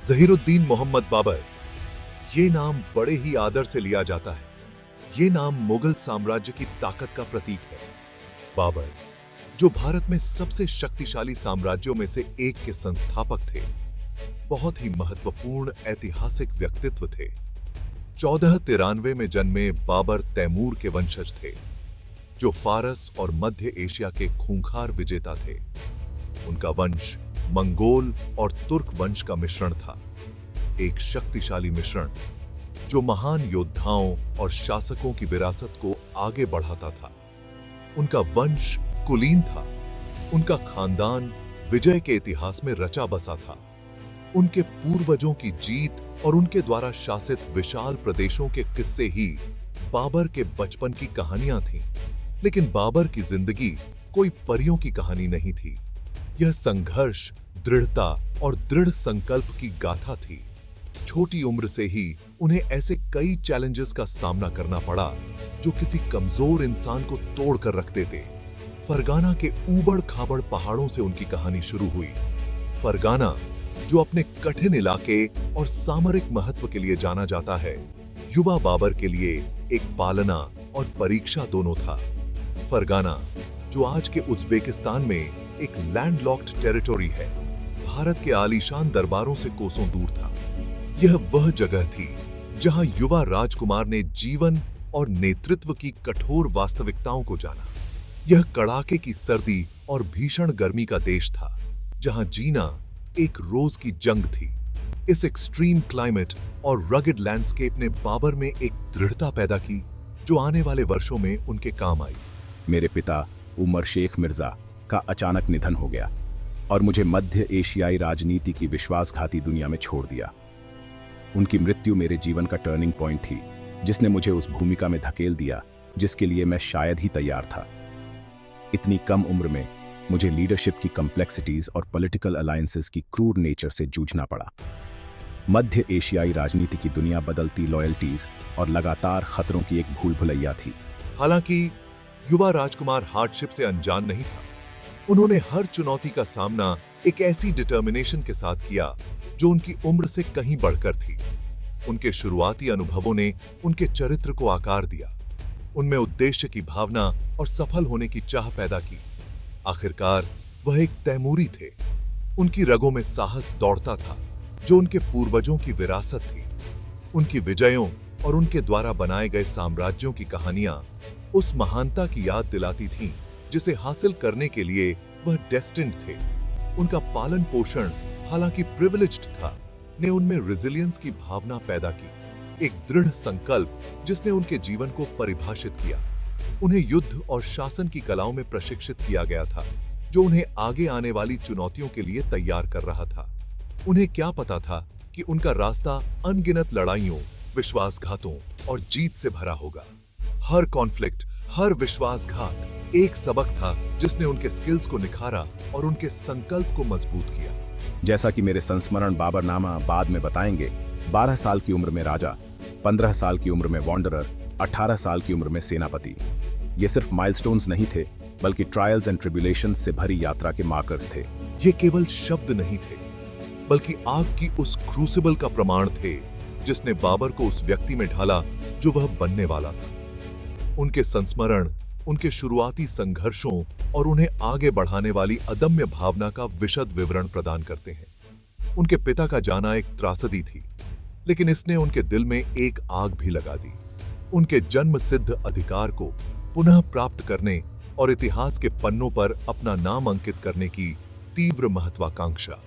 ज़हीरुद्दीन मोहम्मद बाबर, ये नाम बड़े ही आदर से लिया जाता है। ये नाम मुगल साम्राज्य की ताकत का प्रतीक है। बाबर, जो भारत में सबसे शक्तिशाली साम्राज्यों में से एक के संस्थापक थे, बहुत ही महत्वपूर्ण ऐतिहासिक व्यक्तित्व थे। 1493 में जन्मे बाबर तैमूर के वंशज थे, जो फारस और मध्य एशिया के खूंखार विजेता थे। उनका वंश मंगोल और तुर्क वंश का मिश्रण था, एक शक्तिशाली मिश्रण जो महान योद्धाओं और शासकों की विरासत को आगे बढ़ाता था। उनका वंश कुलीन था, उनका खानदान विजय के इतिहास में रचा बसा था। उनके पूर्वजों की जीत और उनके द्वारा शासित विशाल प्रदेशों के किस्से ही बाबर के बचपन की कहानियां थीं। लेकिन बाबर की जिंदगी कोई परियों की कहानी नहीं थी। यह संघर्ष, दृढ़ता और दृढ़ संकल्प की गाथा थी। छोटी उम्र से ही उन्हें ऐसे कई चैलेंजेस का सामना करना पड़ा जो किसी कमजोर इंसान को तोड़ कर रख देते। फरगाना के ऊबड़-खाबड़ पहाड़ों से उनकी कहानी शुरू हुई। फरगाना, जो अपने कठिन इलाके और सामरिक महत्व के लिए जाना जाता है, युवा बाबर के लिए एक पालना और परीक्षा दोनों था। फरगाना, जो आज के उज़्बेकिस्तान में एक लैंडलॉक्ड टेरिटोरी है, भारत के आलीशान दरबारों से कोसों दूर था। यह वह जगह थी जहां युवा राजकुमार ने जीवन और नेतृत्व की कठोर वास्तविकताओं को जाना। यह कड़ाके की सर्दी और भीषण गर्मी का देश था, जहां जीना एक रोज की जंग थी। इस एक्सट्रीम क्लाइमेट और रगेड लैंडस्केप ने बाबर में एक दृढ़ता पैदा की जो आने वाले वर्षों में उनके काम आई। मेरे पिता उमर शेख मिर्जा का अचानक निधन हो गया और मुझे मध्य एशियाई राजनीति की विश्वासघाती दुनिया में छोड़ दिया। उनकी मृत्यु मेरे जीवन का टर्निंग पॉइंट थी, जिसने मुझे उस भूमिका में धकेल दिया जिसके लिए मैं शायद ही तैयार था। इतनी कम उम्र में मुझे लीडरशिप की कॉम्प्लेक्सिटीज और पॉलिटिकल अलायंसेस की क्रूर नेचर से जूझना पड़ा। मध्य एशियाई राजनीति की दुनिया बदलती लॉयल्टीज और लगातार खतरों की एक भूल भुलैया थी। हालांकि युवा राजकुमार हार्डशिप से अनजान नहीं था। उन्होंने हर चुनौती का सामना एक ऐसी डिटर्मिनेशन के साथ किया जो उनकी उम्र से कहीं बढ़कर थी। उनके शुरुआती अनुभवों ने उनके चरित्र को आकार दिया। उनमें उद्देश्य की भावना और सफल होने की चाह पैदा की। आखिरकार वह एक तैमूरी थे। उनकी रगों में साहस दौड़ता था, जो उनके पूर्वजों की विरासत थी। उनकी विजयों और उनके द्वारा बनाए गए साम्राज्यों की कहानियां उस महानता की याद दिलाती थीं, जिसे हासिल करने के लिए वह डेस्टिन्ड थे। उनका पालन पोषण, हालांकि प्रिविलेज्ड था, ने उनमें रेजिलियंस की भावना पैदा की, एक दृढ़ संकल्प जिसने उनके जीवन को परिभाषित किया। उन्हें युद्ध और शासन की कलाओं में प्रशिक्षित किया गया था, जो उन्हें आगे आने वाली चुनौतियों के लिए तैयार कर रहा था। उन्हें क्या पता था कि उनका रास्ता अनगिनत लड़ाइयों, विश्वासघातों और जीत से भरा होगा। हर कॉन्फ्लिक्ट, हर विश्वासघात एक सबक था जिसने उनके स्किल्स को निखारा और उनके संकल्प को मजबूत किया। जैसा कि मेरे संस्मरण बाबरनामा बाद में बताएंगे, 12 साल की उम्र में राजा, 15 साल की उम्र में वॉन्डरर, 18 साल की उम्र में सेनापति। ये सिर्फ माइलस्टोन्स नहीं थे, बल्कि ट्रायल्स एंड ट्रिब्यूलेशंस से भरी यात्रा के मार्कर्स थे। ये केवल शब्द नहीं थे, बल्कि आग की उस क्रूसिबल का प्रमाण थे जिसने बाबर को उस व्यक्ति में ढाला जो वह बनने वाला था। उनके संस्मरण उनके शुरुआती संघर्षों और उन्हें आगे बढ़ाने वाली अदम्य भावना का विशद विवरण प्रदान करते हैं। उनके पिता का जाना एक त्रासदी थी, लेकिन इसने उनके दिल में एक आग भी लगा दी। उनके जन्म सिद्ध अधिकार को पुनः प्राप्त करने और इतिहास के पन्नों पर अपना नाम अंकित करने की तीव्र महत्वाकांक्षा।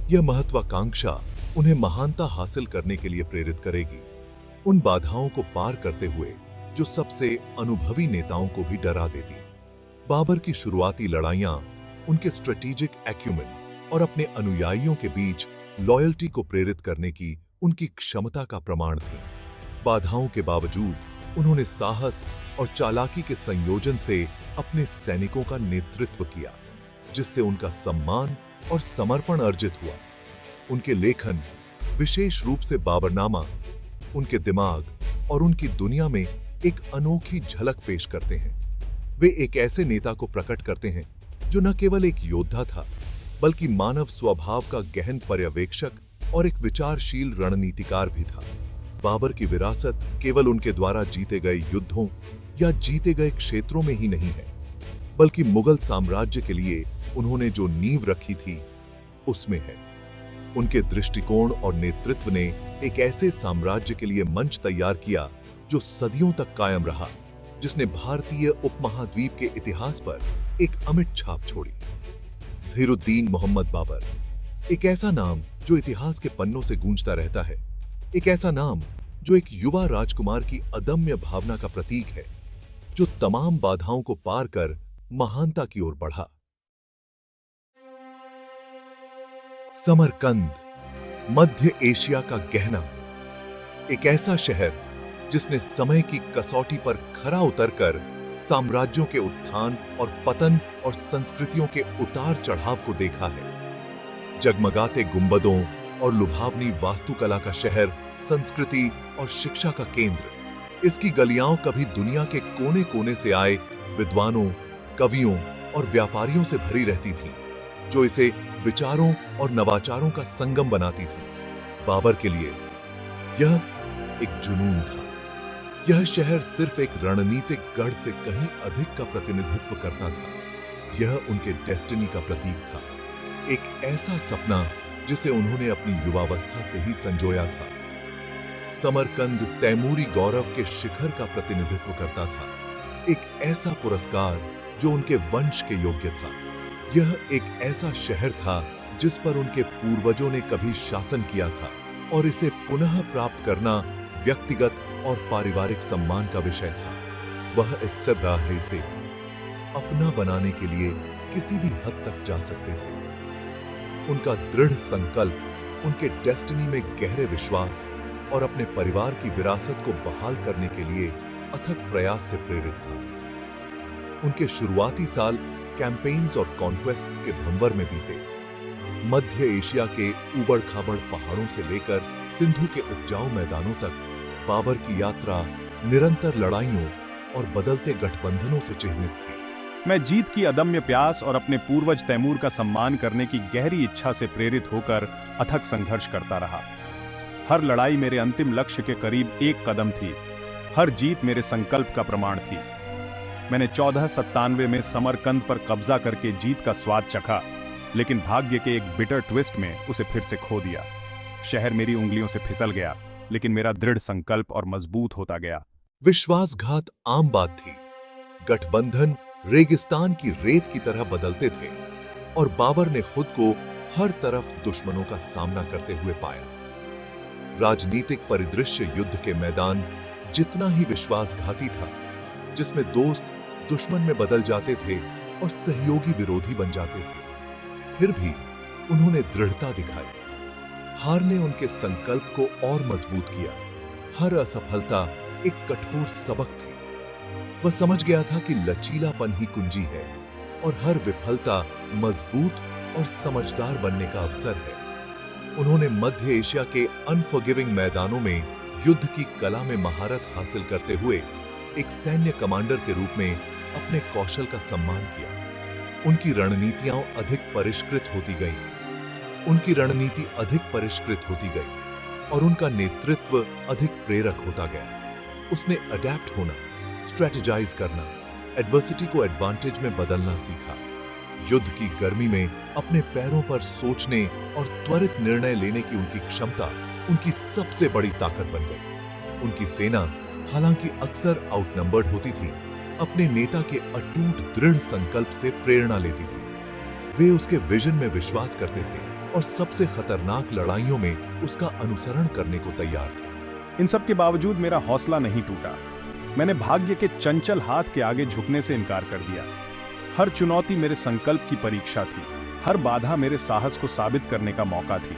यह महत्वाकांक्षा उन्हें महानता हासिल करने के लिए प्रेरित करेगी, उन बाधाओं को पार करते हुए जो सबसे अनुभवी नेताओं को भी डरा देती। बाबर की शुरुआती लड़ाइयां उनके स्ट्रेटेजिक एक्यूमेन और अपने अनुयायियों के बीच लॉयल्टी को प्रेरित करने की उनकी क्षमता का प्रमाण थी। बाधाओं के बावजूद उन्होंने साहस और चालाकी के संयोजन से अपने सैनिकों का नेतृत्व किया, जिससे उनका सम्मान और समर्पण अर्जित हुआ। उनके लेखन, विशेष रूप से बाबरनामा, उनके दिमाग और उनकी दुनिया में एक अनोखी झलक पेश करते हैं। वे एक ऐसे नेता को प्रकट करते हैं जो न केवल एक योद्धा था, बल्कि मानव स्वभाव का गहन पर्यवेक्षक और एक विचारशील रणनीतिकार भी था। बाबर की विरासत केवल उनके द्वारा जीते गए युद्धों या जीते गए क्षेत्रों में ही नहीं है, बल्कि मुगल साम्राज्य के लिए उन्होंने जो नींव रखी थी उसमें है। उनके दृष्टिकोण और नेतृत्व ने एक ऐसे साम्राज्य के लिए मंच तैयार किया जो सदियों तक कायम रहा, जिसने भारतीय उपमहाद्वीप के इतिहास पर एक अमिट छाप छोड़ी। ज़हीरुद्दीन मोहम्मद बाबर, एक ऐसा नाम जो इतिहास के पन्नों से गूंजता रहता है, एक ऐसा नाम जो एक युवा राजकुमार की अदम्य भावना का प्रतीक है, जो तमाम बाधाओं को पार कर महानता की ओर बढ़ा। समरकंद, मध्य एशिया का गहना, एक ऐसा शहर जिसने समय की कसौटी पर खरा उतरकर साम्राज्यों के उत्थान और पतन और संस्कृतियों के उतार चढ़ाव को देखा है। जगमगाते गुंबदों और लुभावनी वास्तुकला का शहर, संस्कृति और शिक्षा का केंद्र। इसकी गलियां कभी दुनिया के कोने कोने से आए विद्वानों, कवियों और व्यापारियों से भरी रहती थीं, जो इसे विचारों और नवाचारों का संगम बनाती थी। बाबर के लिए यह एक जुनून था। यह शहर सिर्फ एक रणनीतिक गढ़ से कहीं अधिक का प्रतिनिधित्व करता था। यह उनके डेस्टिनी का प्रतीक था, एक ऐसा सपना जिसे उन्होंने अपनी युवावस्था से ही संजोया था। समरकंद तैमूरी गौरव के शिखर का प्रतिनिधित्व करता था, एक ऐसा पुरस्कार जो उनके वंश के योग्य था। यह एक ऐसा शहर था जिस पर उनके पूर्वजों ने कभी शासन किया था, और इसे पुनः प्राप्त करना व्यक्तिगत और पारिवारिक सम्मान का विषय था। वह इससे राह इसे अपना बनाने के लिए किसी भी हद तक जा सकते थे। उनका दृढ़ संकल्प उनके डेस्टिनी में गहरे विश्वास और अपने परिवार की विरासत को बहाल करने के लिए अथक प्रयास से प्रेरित था। उनके शुरुआती साल कैंपेन्स और कॉन्क्वेस्ट्स के भंवर में बीते। मध्य एशिया के उबड़-खाबड़ पहाड़ों से लेकर सिंधु के उपजाऊ मैदानों तक बाबर की यात्रा निरंतर लड़ाइयों और बदलते गठबंधनों से चिह्नित थी। मैं जीत की अदम्य प्यास और अपने पूर्वज तैमूर का सम्मान करने की गहरी इच्छा से प्रेरित होकर अथक संघर्ष करता रहा। हर लड़ाई मेरे अंतिम लक्ष्य के करीब एक कदम थी। हर जीत मेरे संकल्प का प्रमाण थी। मैंने 1497 में समरकंद पर कब्जा करके जीत का स्वाद चखा, लेकिन भाग्य के एक बिटर ट्विस्ट में उसे फिर से खो दिया। शहर मेरी उंगलियों से फिसल गया, लेकिन मेरा दृढ़ संकल्प और मजबूत होता गया। विश्वासघात आम बात थी। गठबंधन रेगिस्तान की रेत की तरह बदलते थे, और बाबर ने खुद को हर तरफ दुश्मनों का सामना करते हुए पाया। राजनीतिक परिदृश्य युद्ध के मैदान जितना ही विश्वासघाती था, जिसमें दोस्त दुश्मन में बदल जाते थे और सहयोगी विरोधी बन जाते थे, फिर भी उन्होंने दृढ़ता दिखाई। हार ने उनके संकल्प को और मजबूत किया। हर असफलता एक कठोर सबक थी। वह समझ गया था कि लचीलापन ही कुंजी है, और हर विफलता मजबूत और समझदार बनने का अवसर है। उन्होंने मध्य एशिया के अनफॉरगिविंग मैदानों में युद्ध की कला में महारत हासिल करते हुए एक सैन्य कमांडर के रूप में अपने कौशल का सम्मान किया। उनकी रणनीतियां अधिक परिष्कृत होती गईं। उनकी रणनीति अधिक परिष्कृत होती गई, और उनका नेतृत्व अधिक प्रेरक होता गया। उसने अडैप्ट होना, स्ट्रेटेजाइज करना, एडवर्सिटी को एडवांटेज में बदलना सीखा। युद्ध की गर्मी में अपने पैरों पर सोचने और त्वरित निर्णय लेने की उनकी क्षमता उनकी सबसे बड़ी ताकत बन गई। उनकी सेना, हालांकि अक्सर आउटनंबर्ड होती थी, अपने नेता के अटूट दृढ़ संकल्प से प्रेरणा लेती थी। वे उसके विजन में विश्वास करते थे और सबसे खतरनाक लड़ाइयों में उसका अनुसरण करने को तैयार थे। इन सब के बावजूद मेरा हौसला नहीं टूटा। मैंने भाग्य के चंचल हाथ के आगे झुकने से इनकार कर दिया। हर चुनौती मेरे संकल्प की परीक्षा थी। हर बाधा मेरे साहस को साबित करने का मौका थी।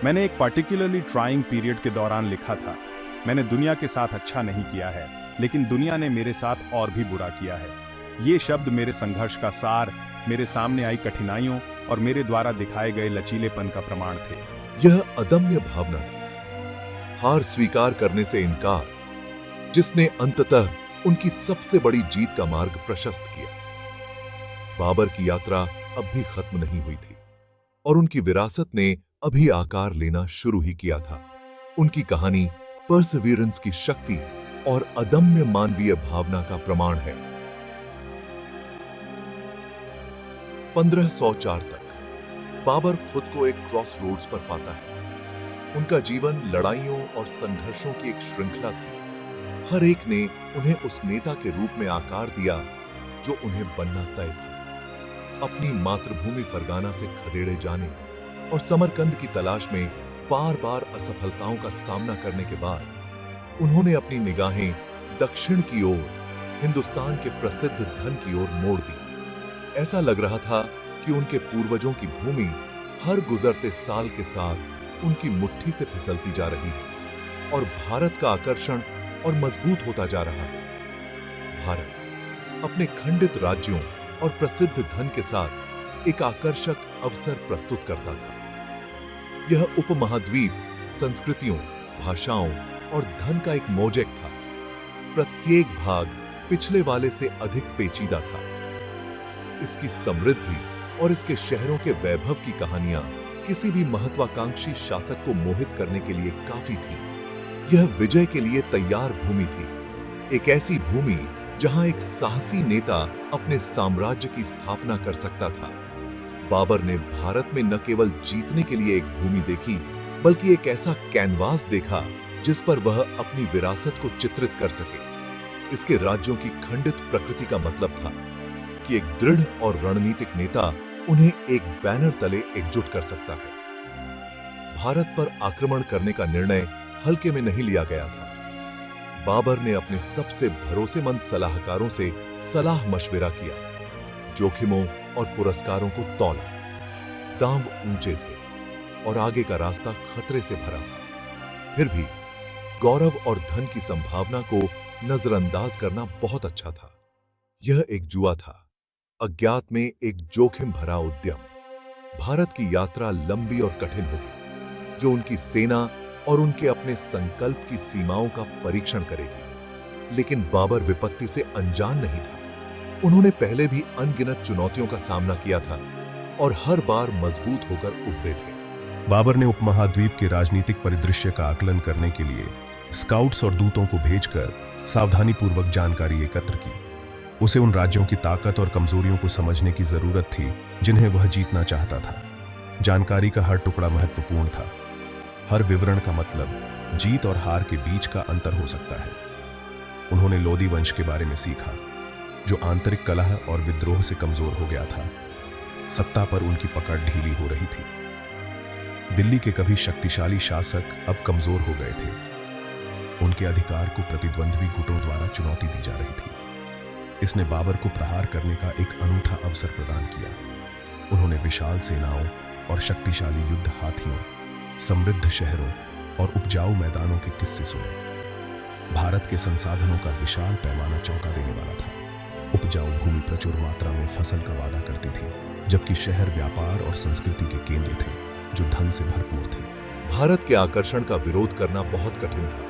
मैंने एक पार्टिकुलरली ट्राइंग पीरियड के दौरान लिखा था, मैंने दुनिया के साथ अच्छा नहीं किया है, लेकिन दुनिया ने मेरे साथ और भी बुरा किया है। ये शब्द मेरे संघर्ष का सार, मेरे सामने आई कठिनाइयों और मेरे द्वारा दिखाए गए लचीलेपन का प्रमाण थे। यह अदम्य भावना थी, हार स्वीकार करने से इनकार, जिसने अंततः उनकी सबसे बड़ी जीत का मार्ग प्रशस्त किया। बाबर की यात्रा अब भी खत्म नहीं हुई थी, और उनकी विरासत ने अभी आकार लेना शुरू ही किया था। उनकी कहानी परसिवियरेंस की शक्ति और अदम्य मानवीय भावना का प्रमाण है। 1504 तक बाबर खुद को एक क्रॉस रोड्स पर पाता है। उनका जीवन लड़ाइयों और संघर्षों की एक श्रृंखला थी। हर एक ने उन्हें उस नेता के रूप में आकार दिया जो उन्हें बनना तय था। अपनी मातृभूमि फरगाना से खदेड़े जाने और समरकंद की तलाश में बार बार असफलताओं का सामना करने के बाद उन्होंने अपनी निगाहें दक्षिण की ओर, हिंदुस्तान के प्रसिद्ध धन की ओर मोड़ दी। ऐसा लग रहा था कि उनके पूर्वजों की भूमि हर गुजरते साल के साथ उनकी मुट्ठी से फिसलती जा रही है और भारत का आकर्षण और मजबूत होता जा रहा है। भारत अपने खंडित राज्यों और प्रसिद्ध धन के साथ एक आकर्षक अवसर प्रस्तुत करता था। यह उपमहाद्वीप संस्कृतियों, भाषाओं और धन का एक मोजेक था। प्रत्येक भाग पिछले वाले से अधिक पेचीदा था। इसकी समृद्धि और इसके शहरों के वैभव की कहानियां किसी भी महत्वाकांक्षी शासक को मोहित करने के लिए काफी थी। यह विजय के लिए तैयार भूमि थी, एक ऐसी भूमि जहां एक साहसी नेता अपने साम्राज्य की स्थापना कर सकता था। बाबर ने भारत में न केवल जीतने के लिए एक भूमि देखी, बल्कि एक ऐसा कैनवास देखा जिस पर वह अपनी विरासत को चित्रित कर सके। इसके राज्यों की खंडित प्रकृति का मतलब था कि एक दृढ़ और रणनीतिक नेता उन्हें एक बैनर तले एकजुट कर सकता है। भारत पर आक्रमण करने का निर्णय हल्के में नहीं लिया गया था। बाबर ने अपने सबसे भरोसेमंद सलाहकारों से सलाह मशविरा किया, जोखिमों और पुरस्कारों को तौला। दांव ऊंचे थे और आगे का रास्ता खतरे से भरा था। फिर भी गौरव और धन की संभावना को नजरअंदाज करना बहुत अच्छा था। यह एक जुआ था, अज्ञात में एक जोखिम भरा उद्यम। भारत की यात्रा लंबी और कठिन होगी, जो उनकी सेना और उनके अपने संकल्प की सीमाओं का परीक्षण करेगी। लेकिन बाबर विपत्ति से अनजान नहीं था। उन्होंने पहले भी अनगिनत चुनौतियों का सामना किया था और हर बार मजबूत होकर उभरे थे। बाबर ने उपमहाद्वीप के राजनीतिक परिदृश्य का आकलन करने के लिए स्काउट्स और दूतों को भेजकर सावधानीपूर्वक जानकारी एकत्र की। उसे उन राज्यों की ताकत और कमजोरियों को समझने की जरूरत थी जिन्हें वह जीतना चाहता था। जानकारी का हर टुकड़ा महत्वपूर्ण था। हर विवरण का मतलब जीत और हार के बीच का अंतर हो सकता है। उन्होंने लोदी वंश के बारे में सीखा, जो आंतरिक कलह और विद्रोह से कमजोर हो गया था। सत्ता पर उनकी पकड़ ढीली हो रही थी। दिल्ली के कभी शक्तिशाली शासक अब कमजोर हो गए थे। उनके अधिकार को प्रतिद्वंद्वी गुटों द्वारा चुनौती दी जा रही थी। इसने बाबर को प्रहार करने का एक अनूठा अवसर प्रदान किया। उन्होंने विशाल सेनाओं और शक्तिशाली युद्ध हाथियों, समृद्ध शहरों और उपजाऊ मैदानों के किस्से सुने। भारत के संसाधनों का विशाल पैमाना चौंका देने वाला था। उपजाऊ भूमि प्रचुर मात्रा में फसल का वादा करती थी, जबकि शहर व्यापार और संस्कृति के केंद्र थे जो धन से भरपूर थे। भारत के आकर्षण का विरोध करना बहुत कठिन था।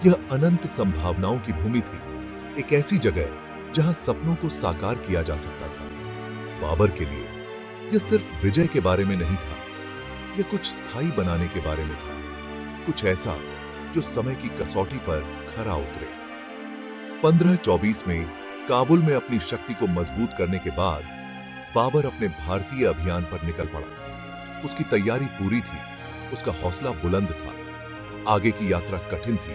यह अनंत संभावनाओं की भूमि थी, एक ऐसी जगह जहां सपनों को साकार किया जा सकता था। बाबर के लिए यह सिर्फ विजय के बारे में नहीं था, यह कुछ स्थायी बनाने के बारे में था, कुछ ऐसा जो समय की कसौटी पर खरा उतरे। 1524 में काबुल में अपनी शक्ति को मजबूत करने के बाद बाबर अपने भारतीय अभियान पर निकल पड़ा। उसकी तैयारी पूरी थी, उसका हौसला बुलंद था। आगे की यात्रा कठिन थी,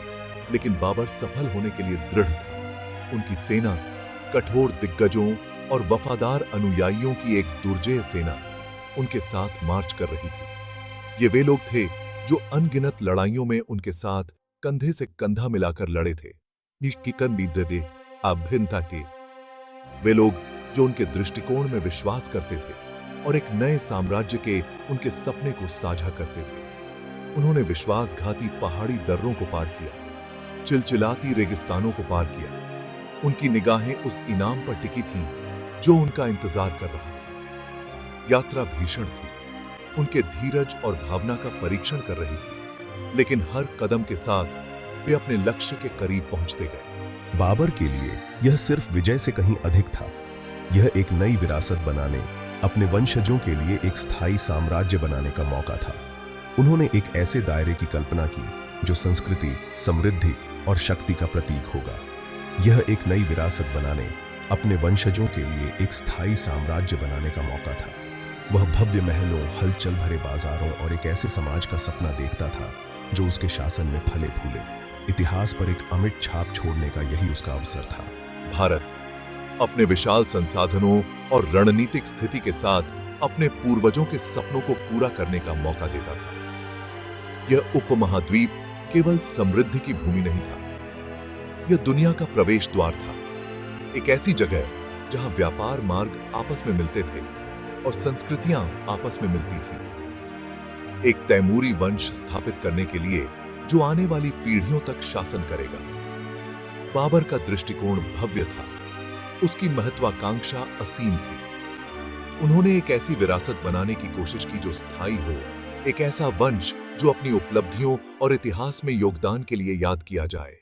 लेकिन बाबर सफल होने के लिए दृढ़ था। उनकी सेना कठोर दिग्गजों और वफादार अनुयायियों की एक दुर्जेय सेना उनके साथ मार्च कर रही थी। ये वे लोग थे जो अनगिनत लड़ाइयों में उनके साथ कंधे से कंधा मिलाकर लड़े थे। वे लोग जो उनके दृष्टिकोण में विश्वास करते थे और एक नए साम्राज्य के उनके सपने को साझा करते थे। उन्होंने विश्वासघाती पहाड़ी दर्रों को पार किया, चिलचिलाती रेगिस्तानों को पार किया। उनकी निगाहें उस इनाम पर टिकी थीं जो उनका इंतजार कर रहा था। यात्रा भीषण थी, उनके धीरज और भावना का परीक्षण कर रही थी, लेकिन हर कदम के साथ वे अपने लक्ष्य के करीब पहुंचते गए। बाबर के लिए यह सिर्फ विजय से कहीं अधिक था। यह एक नई विरासत बनाने, अपने वंशजों के लिए एक स्थायी साम्राज्य बनाने का मौका था। उन्होंने एक ऐसे दायरे की कल्पना की जो संस्कृति, समृद्धि और शक्ति का प्रतीक होगा। यह एक नई विरासत बनाने, अपने वंशजों के लिए एक स्थायी साम्राज्य बनाने का मौका था। वह भव्य महलों, हलचल भरे बाजारों और एक ऐसे समाज का सपना देखता था जो उसके शासन में फले फूले। इतिहास पर एक अमिट छाप छोड़ने का यही उसका अवसर था। भारत अपने विशाल संसाधनों और रणनीतिक स्थिति के साथ अपने पूर्वजों के सपनों को पूरा करने का मौका देता था। यह उपमहाद्वीप केवल समृद्धि की भूमि नहीं था, यह दुनिया का प्रवेश द्वार था। एक ऐसी जगह जहां व्यापार मार्ग आपस में मिलते थे और संस्कृतियां आपस में मिलती थीं। एक तैमूरी वंश स्थापित करने के लिए जो आने वाली पीढ़ियों तक शासन करेगा। बाबर का दृष्टिकोण भव्य था, उसकी महत्वाकांक्षा असीम थी। उन्होंने एक ऐसी विरासत बनाने की कोशिश की जो स्थायी हो, एक ऐसा वंश जो अपनी उपलब्धियों और इतिहास में योगदान के लिए याद किया जाए।